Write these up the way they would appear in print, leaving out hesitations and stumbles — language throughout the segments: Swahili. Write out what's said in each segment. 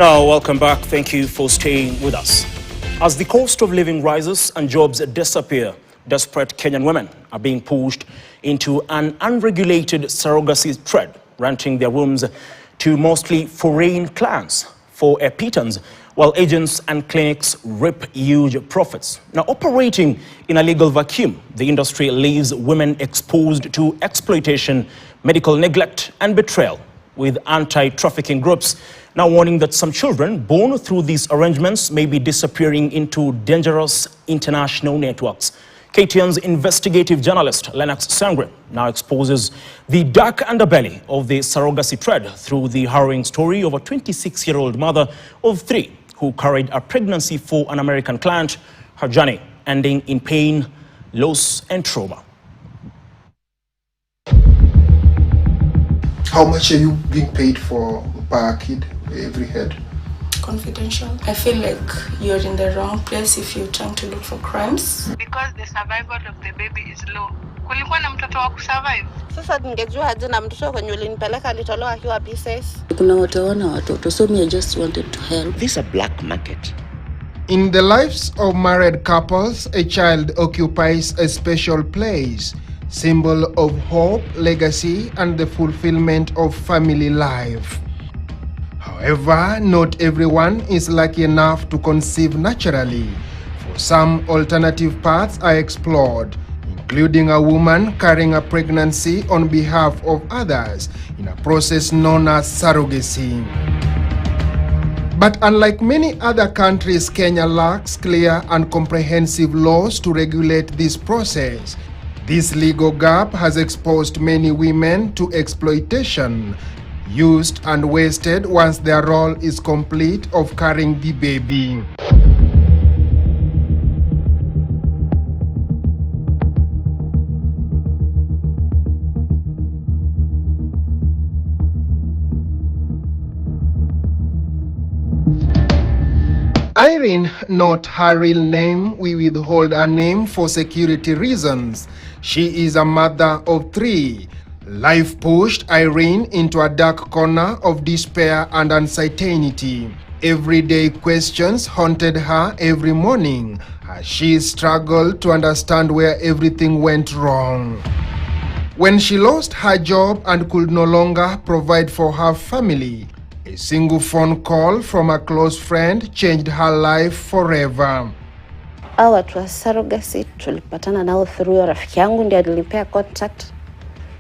Now, welcome back. Thank you for staying with us. As the cost of living rises and jobs disappear, desperate Kenyan women are being pushed into an unregulated surrogacy trade, renting their rooms to mostly foreign clients for a pittance, while agents and clinics reap huge profits. Now, operating in a legal vacuum, the industry leaves women exposed to exploitation, medical neglect, and betrayal, with anti-trafficking groups now warning that some children born through these arrangements may be disappearing into dangerous international networks. KTN's investigative journalist Lenox Sengre now exposes the dark underbelly of the surrogacy trade through the harrowing story of a 26-year-old mother of 3 who carried a pregnancy for an American client, her journey ending in pain, loss, and trauma. How much are you being paid for per kid, every head? Confidential. I feel like you're in the wrong place if you're trying to look for crimes. Because the survival of the baby is low. Kulikuwa na mtoto wa kusurvive. Sasa ningejua aje na mtoto kwenye ulinipeleka alitolewa akiwa pieces. Kuna watoto, so me I just wanted to help. This is a black market. In the lives of married couples, a child occupies a special place, symbol of hope, legacy, and the fulfillment of family life. However, not everyone is lucky enough to conceive naturally. For some, alternative paths are explored, including a woman carrying a pregnancy on behalf of others in a process known as surrogacy. But unlike many other countries, Kenya lacks clear and comprehensive laws to regulate this process. This legal gap has exposed many women to exploitation, used and wasted once their role is complete of carrying the baby. Irene, not her real name, we withhold her name for security reasons. She is a mother of 3. Life pushed Irene into a dark corner of despair and uncertainty. Everyday questions haunted her every morning as she struggled to understand where everything went wrong. When she lost her job and could no longer provide for her family, a single phone call from a close friend changed her life forever. Watu wa surrogacy tulipatana nao through rafiki yangu ndiye alinipea contact.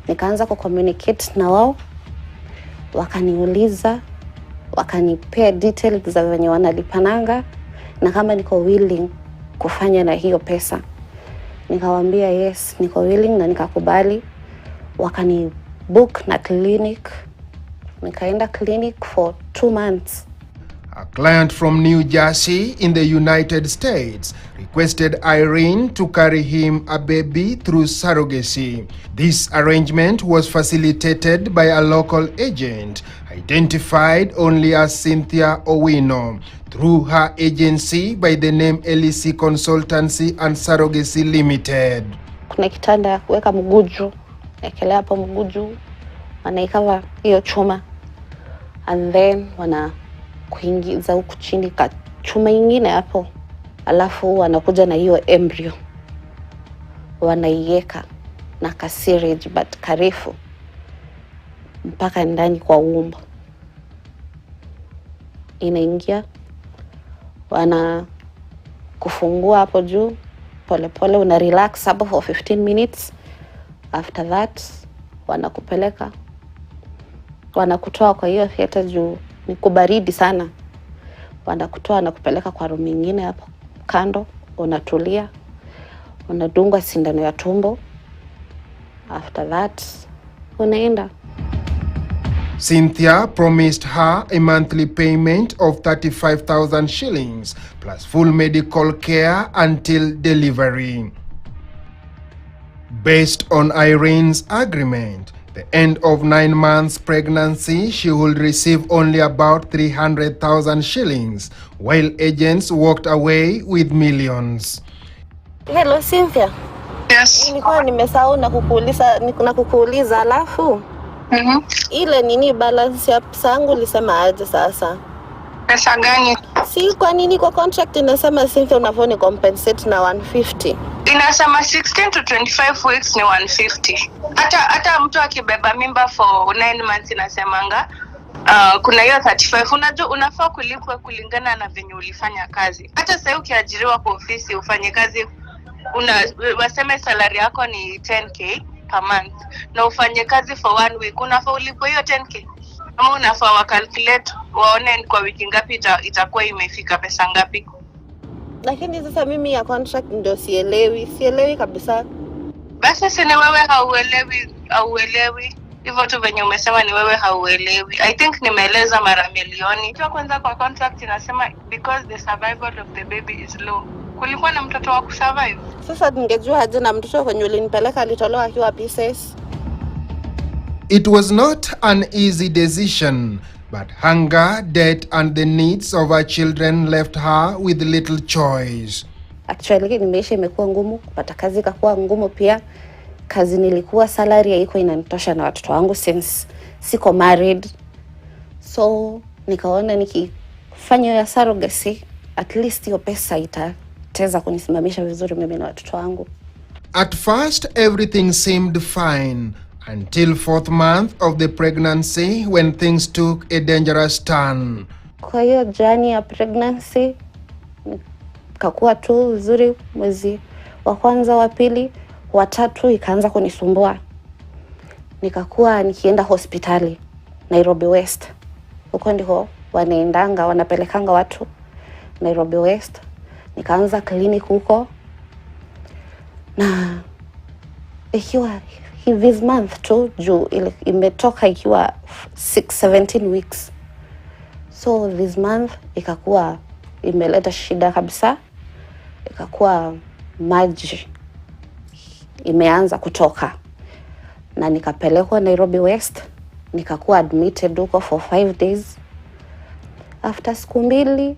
Nikaanza communicate na wao, wakaniuliza, wakanipea details za venye wanalipananga na kama niko willing kufanya na hiyo pesa. Nikawaambia yes, niko willing na nikakubali. Wakani book na clinic. Nikaenda clinic for 2 months. A client from New Jersey in the United States requested Irene to carry him a baby through surrogacy. This arrangement was facilitated by a local agent, identified only as Cynthia Owino, through her agency by the name LEC Consultancy and Surrogacy Limited. Kuna kitanda ya kuweka mguju, ekelea hapo mguju, wanaikava hiyo chuma, and then kuingiza huku chini ka chuma ingine hapo, alafu wanakuja na hiyo embryo wanaiweka na ka syringe but karefu mpaka ndani kwa umbo, inaingia, wana kufungua hapo juu pole pole, una relax hapo for 15 minutes. After that wanakupeleka, wanakutoa kwa hiyo theater juu ni kubaridi sana. Wanakutoa na kupeleka kwa room nyingine hapo kando, unatulia, unadungwa sindano ya tumbo. After that unaenda. Cynthia promised her a monthly payment of 35,000 shillings plus full medical care until delivery. Based on Irene's agreement, the end of 9 months pregnancy, she would receive only about 300,000 shillings, while agents walked away with millions. Hello Cynthia. Yes. Nilikuwa nimesahau na kukuuliza alafu ile nini balance ya pesa yangu lisema aje sasa? Pesa gani? Si kwa nini kwa contract inasema Cynthia unafaa compensate na 150? Inasema 16 to 25 weeks ni 150. Hata mtu akibeba mimba for 9 months inasemanga kuna hiyo 35. Unajua unafaa kulipwa kulingana na venye ulifanya kazi. Hata sasa ukiajiriwa kwa ofisi ufanye kazi waseme salary yako ni 10k per month na ufanye kazi for 1 week, unafaa ulipwe hiyo 10k. Ama unafaa wa calculate waone kwa wiki ngapi itakuwa imefika pesa ngapi. Lakini sasa mimi ya contract ndio sielewi kabisa. Basi si ni wewe hauelewi. Hivyo tu venye umesema ni wewe hauelewi. I think nimeeleza mara milioni. Kwa kwanza kwa contract inasema because the survival of the baby is low. Kulikuwa na mtoto wa kusurvive. Sasa ningejua aje na mtoto kwenye ulinipeleka alitolewa akiwa pieces. It was not an easy decision, but hunger, debt and the needs of her children left her with little choice. Actually maisha imekuwa ngumu, kupata kazi ikakuwa ngumu pia. Kazi nilikuwa salary haiko inanitosha na watoto wangu since siko married. So nikaona nikifanya ya surrogacy at least hiyo pesa itateza kunisimamisha vizuri mimi na watoto wangu. At first everything seemed fine until 4th month of the pregnancy when things took a dangerous turn. Kwa hiyo journey ya pregnancy kakuwa tu vizuri, mwezi wa kwanza, wa pili, wa tatu ikaanza kunisumbua. Nikakuwa nikienda hospitali Nairobi West. Huko ndiko wanapelekanga watu Nairobi West. Nikaanza clinic huko. Na ikiwa this month tu juu imetoka ikiwa 17 weeks. So this month ikakuwa imeleta shida kabisa. Ikakuwa maji imeanza kutoka. Na nikapelekwa Nairobi West. Nikakuwa admitted huko for 5 days. After siku 2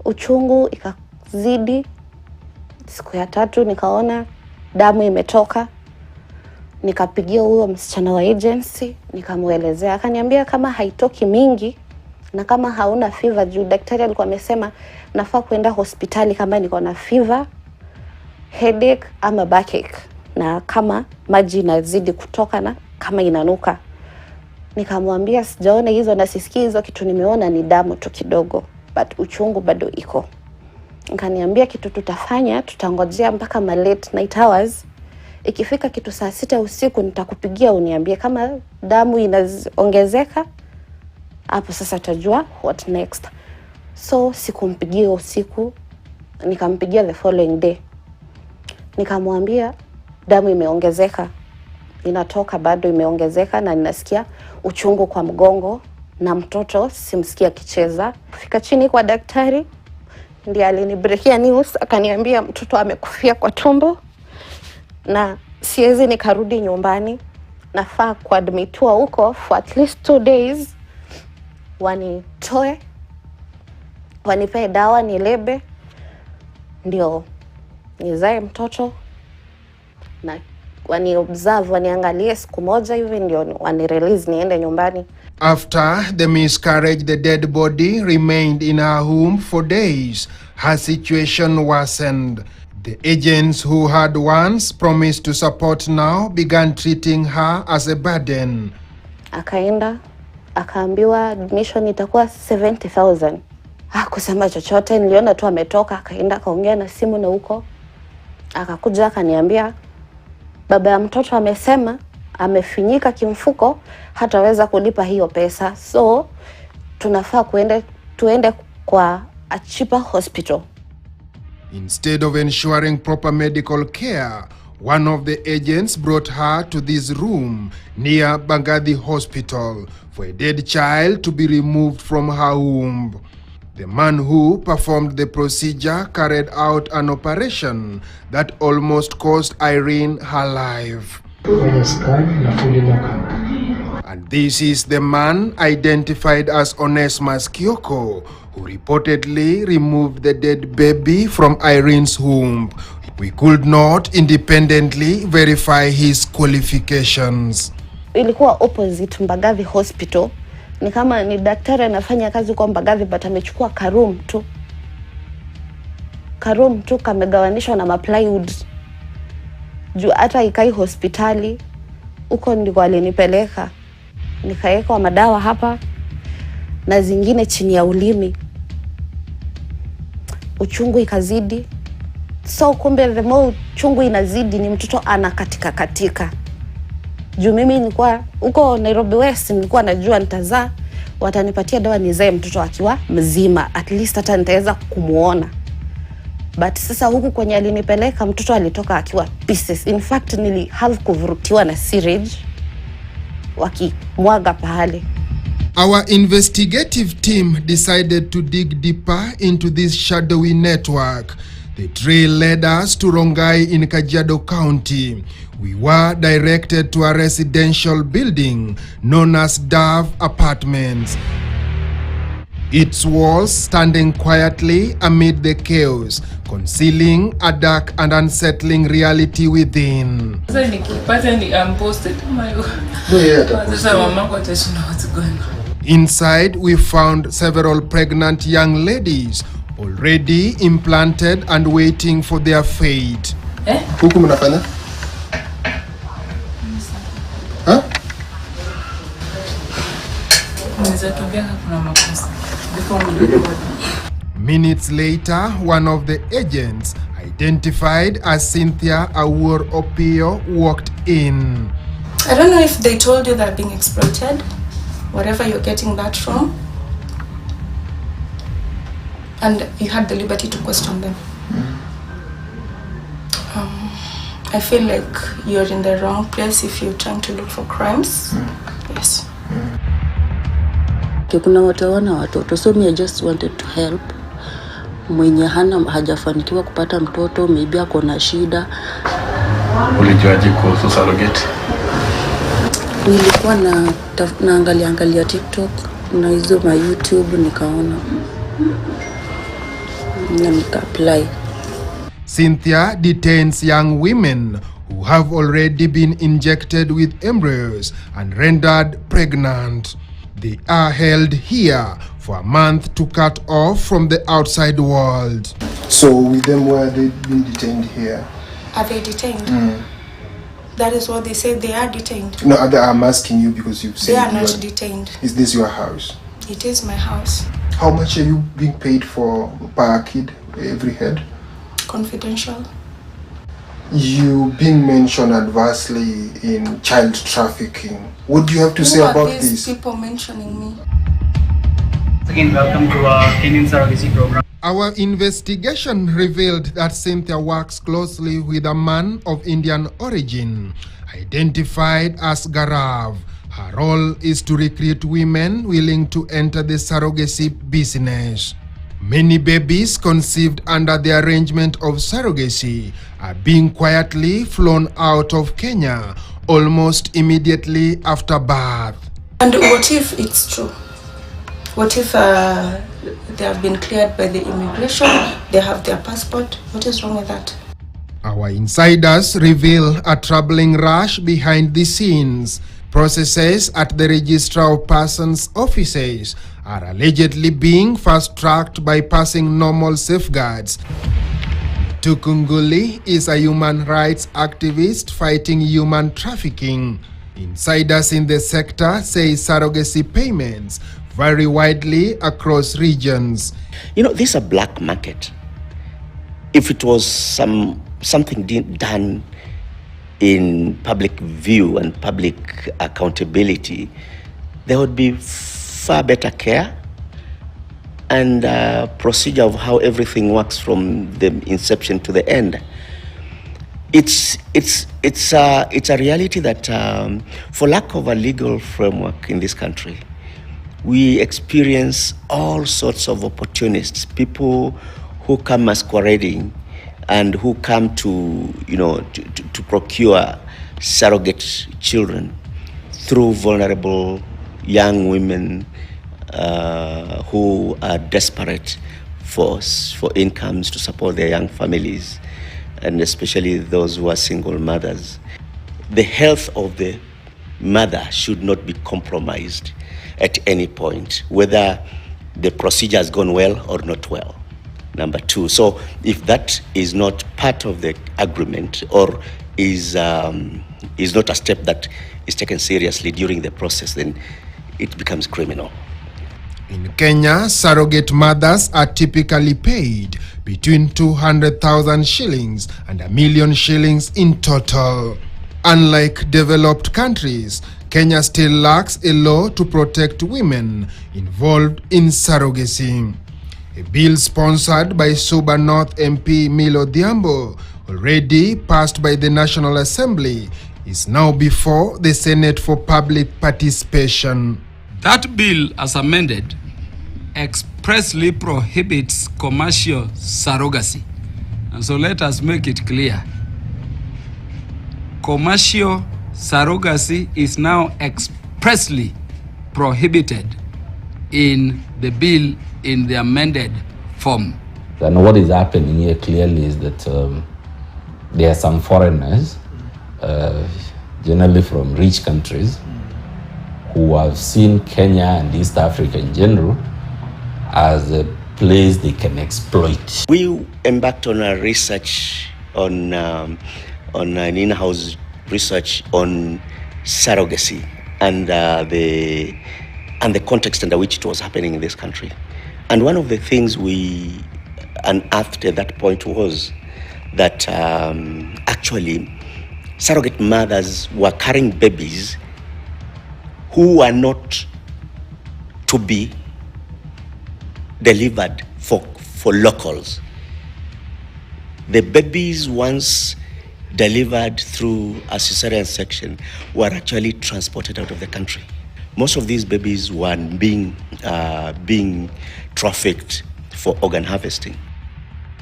uchungu ikazidi. Siku ya 3 nikaona damu imetoka. Nikapigia huyo msichana wa agency, nikamuelezea. Akaniambia kama haitoki mingi na kama hauna fever, juu daktari alikuwa amesema nafaa kwenda hospitali kama niko na fever, headache ama backache, na kama maji inazidi kutoka na kama inanuka. Nikamwambia sijaona hizo na sisikii hizo, kitu nimeona ni damu tu kidogo, but uchungu bado iko. Akaniambia kitu tutafanya, tutangojea mpaka late night hours. Ikifika kitu saa 6 usiku nitakupigia uniambie kama damu inaongezeka. Hapo sasa tutajua what next. So sikumpigia usiku, nikampigia the following day. Nikamwambia damu imeongezeka. Inatoka bado imeongezeka na ninasikia uchungu kwa mgongo na mtoto simsikia kicheza. Fika chini kwa daktari ndiye alinibreakia news, akaniambia mtoto amekufia kwa tumbo na siwezi nikarudi nyumbani. Nafaa kuadmitiwa huko for at least 2 days. Wanitoe, wanipe dawa nilebe ndio nizae mtoto, na wani-observe, waniangalie siku moja hivi ndio wani-release niende nyumbani. After the miscarriage, the dead body remained in her home for days. Her situation worsened. The agents who had once promised to support now began treating her as a burden. Akaenda, akaambiwa admission itakuwa 70,000. Hakusema chochote, niliona tu ametoka, akaenda akaongea na simu na huko. Akakuja akaniambia baba ya mtoto amesema amefinyika kimfuko, hataweza kulipa hiyo pesa. So tunafaa tuende kwa a cheaper hospital. Instead of ensuring proper medical care, one of the agents brought her to this room near Bangadhi Hospital for a dead child to be removed from her womb. The man who performed the procedure carried out an operation that almost cost Irene her life. And this is the man identified as Onesmus Kioko, who reportedly removed the dead baby from Irene's womb. We could not independently verify his qualifications. Ilikuwa opposite Mbagathi Hospital. Ni kama ni daktari anafanya kazi kwa Mbagathi but amechukua karoom tu kamegawanishwa na maplywood. Juu hata ikai hospitali huko ndiko alinipeleka. Nikawekwa madawa hapa na zingine chini ya ulimi. Uchungu ikazidi. So kumbe the more uchungu inazidi ni mtoto anakatika. Juu mimi nilikuwa huko Nairobi West, nilikuwa najua nitazaa, watanipatia dawa nizae mtoto akiwa mzima, at least hata nitaweza kumuona. But sasa huku kwenye alinipeleka mtoto alitoka akiwa pieces. In fact have kuvurutiwa na syringe wakimwaga pahali. Our investigative team decided to dig deeper into this shadowy network. The trail led us to Rongai in Kajiado County. We were directed to a residential building known as Dove Apartments. Its walls standing quietly amid the chaos, concealing a dark and unsettling reality within. Inside, we found several pregnant young ladies already implanted and waiting for their fate. Huku mnafanya? Ha? Minutes later, one of the agents, identified as Cynthia Awur Opio, walked in. I don't know if they told you they're being exploited, wherever you're getting that from, and you had the liberty to question them. I feel like you're in the wrong place if you're trying to look for crimes. Yes. Kuna watawana watoto, so I just wanted to help. Mwenye hajafanikiwa kupata mtoto, maybe ako na shida. Ulijuaje kuhusu surrogate? Nilikuwa naangalia TikTok na hizo ma YouTube nikaona. Na nika-apply. Cynthia detains young women who have already been injected with embryos and rendered pregnant. They are held here for a month to cut off from the outside world. So with them, were they being detained here? Are they detained? That is what they say, they are detained. No, I'm asking you because you've said they are not detained. Is this your house? It is my house. How much are you being paid for per kid, every head? Confidential. You being mentioned adversely in child trafficking. What do you have to say about this? Who are these people mentioning me? Again, welcome to our Kenyan Surrogacy program. Our investigation revealed that Cynthia works closely with a man of Indian origin, identified as Garav. Her role is to recruit women willing to enter the surrogacy business. Many babies conceived under the arrangement of surrogacy are being quietly flown out of Kenya almost immediately after birth. And what if it's true? What if they have been cleared by the immigration, they have their passport? What is wrong with that? Our insiders reveal a troubling rush behind the scenes. Processes at the Registrar of Persons offices are allegedly being fast-tracked by passing normal safeguards. Tukunguli is a human rights activist fighting human trafficking. Insiders in the sector say surrogacy payments vary widely across regions. You know, this is a black market. If it was something done in public view and public accountability, there would be far better care and procedure of how everything works from the inception to the end. It's a reality that for lack of a legal framework in this country, we experience all sorts of opportunists, people who come masquerading and who come to procure surrogate children through vulnerable young women who are desperate for incomes to support their young families, and especially those who are single mothers. The health of the mother should not be compromised at any point, whether the procedure has gone well or not well. Number two, so if that is not part of the agreement or is not a step that is taken seriously during the process, then it becomes criminal. In Kenya, surrogate mothers are typically paid between 200,000 shillings and 1 million shillings in total. Unlike developed countries, Kenya still lacks a law to protect women involved in surrogacy. A bill sponsored by Suba North MP Milo Diambo, already passed by the National Assembly, is now before the Senate for public participation. That bill, as amended, expressly prohibits commercial surrogacy. And so let us make it clear. Commercial surrogacy is now expressly prohibited in the bill in the amended form. And what is happening here clearly is that there are some foreigners, generally from rich countries, who have seen Kenya and East Africa in general as a place they can exploit. We embarked on a research on an in-house research on surrogacy and the context under which it was happening in this country. And one of the things we unearthed at that point was that actually surrogate mothers were carrying babies who are not to be delivered for locals. The babies, once delivered through a cesarean section, were actually transported out of the country. Most of these babies were being trafficked for organ harvesting.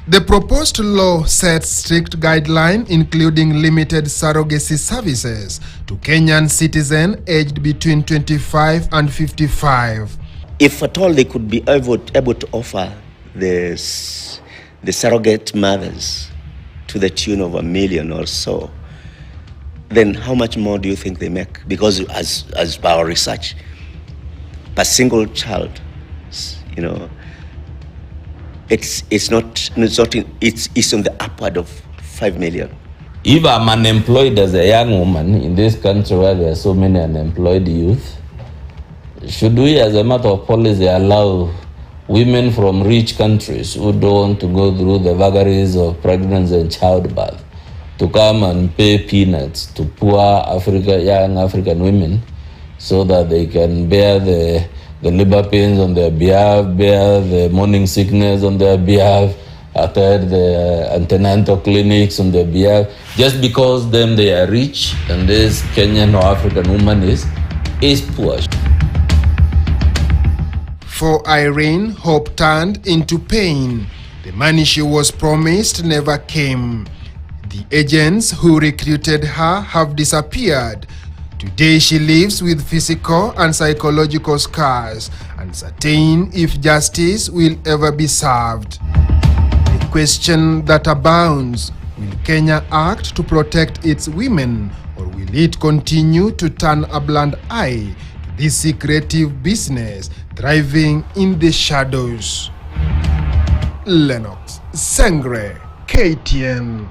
The proposed law sets strict guidelines, including limited surrogacy services to Kenyan citizens aged between 25 and 55. If at all they could be able to offer the surrogate mothers to the tune of 1 million or so, then how much more do you think they make? Because as per our research, per single child, you know, it's on the upward of 5 million. If I'm unemployed as a young woman in this country where there are so many unemployed youth, should we as a matter of policy allow women from rich countries who don't want to go through the vagaries of pregnancy and childbirth to come and pay peanuts to poor young African women so that they can bear the labor pains on their behalf, bear the morning sickness on their behalf, attend the antenatal clinics on their behalf, just because they are rich and this Kenyan or African woman is poor. For Irene, hope turned into pain. The money she was promised never came. The agents who recruited her have disappeared. Today she lives with physical and psychological scars, uncertain if justice will ever be served. The question that abounds: will Kenya act to protect its women, or will it continue to turn a blind eye to this secretive business thriving in the shadows? Lenox Sengre, KTN.